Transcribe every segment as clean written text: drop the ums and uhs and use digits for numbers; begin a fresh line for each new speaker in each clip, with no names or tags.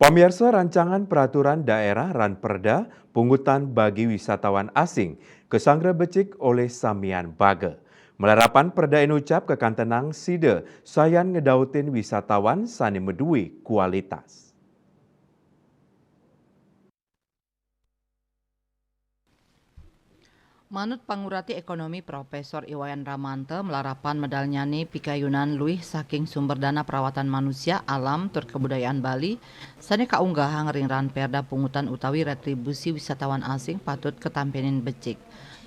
Pamirsa rancangan peraturan daerah Ranperda pungutan bagi wisatawan asing ke Sanggra Becik oleh Samian Baga. Melarapan perda enucap kekantenang sida sayan ngedautin wisatawan sani medui kualitas.
Manut Pangurati Ekonomi Profesor Iwayan Ramanta melarapan medal nyani pikayunan luih saking sumber dana perawatan manusia alam tur kebudayaan Bali sane kaunggahang ringran perda pungutan utawi retribusi wisatawan asing patut ketampenin becik.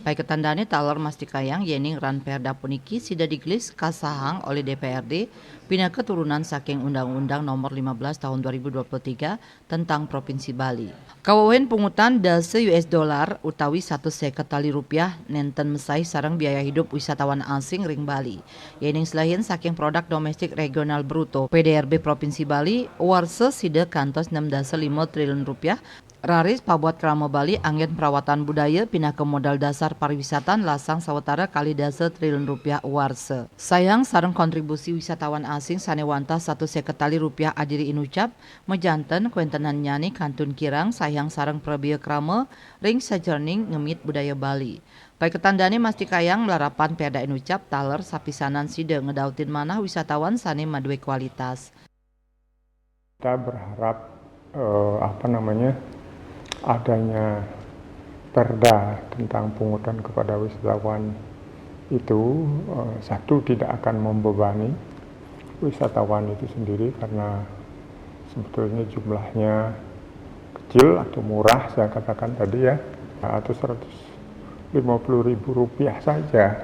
Pai ketandane taler mastikayang yening ran perda puniki sida digelis kasahang oleh DPRD pina keturunan saking Undang-Undang Nomor 15 Tahun 2023 tentang Provinsi Bali. Kawawen pungutan dase US dollar utawi 150 tali rupiah nenten mesai sarang biaya hidup wisatawan asing ring Bali. Yening selain saking produk domestik regional bruto PDRB Provinsi Bali warse sida kantos 6,5 triliun rupiah. Raris pabuat Krama Bali angin perawatan budaya pindah ke modal dasar pariwisatan lasang sawetara kali dasa triliun rupiah warse. Sayang sareng kontribusi wisatawan asing sanewanta 150 tali rupiah adiri inucap mejanten kuentenan nyani kantun kirang sayang sareng prabiya Krama ring sajerning ngemit budaya Bali. Pai ketandane mastikayang melarapan perda inucap taler sapisanan sida ngedautin manah wisatawan sane madue kualitas.
Kita berharap adanya perda tentang pungutan kepada wisatawan itu satu tidak akan membebani wisatawan itu sendiri karena sebetulnya jumlahnya kecil atau murah saya katakan tadi ya, atau Rp150.000 saja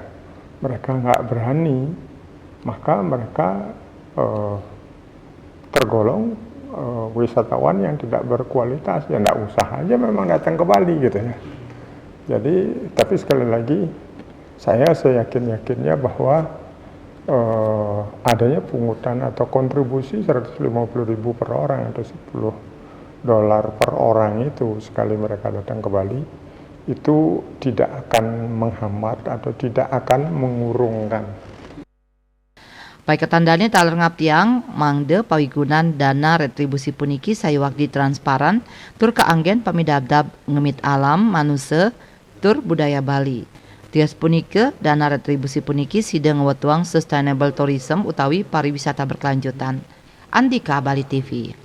mereka nggak berani, maka mereka tergolong wisatawan yang tidak berkualitas, ya nggak usah aja memang datang ke Bali gitu ya. Jadi tapi sekali lagi saya seyakin-yakinnya bahwa adanya pungutan atau kontribusi Rp150.000 per orang atau $10 per orang itu sekali mereka datang ke Bali itu tidak akan menghambat atau tidak akan mengurungkan.
Pai ketandane taler ngaptiang mangde pawigunan dana retribusi puniki sayuwakdi transparan tur kaanggen pamidabdab ngemit alam manusia tur budaya Bali. Tias punike dana retribusi puniki sida ngewetuang sustainable tourism utawi pariwisata berkelanjutan. Andika Bali TV.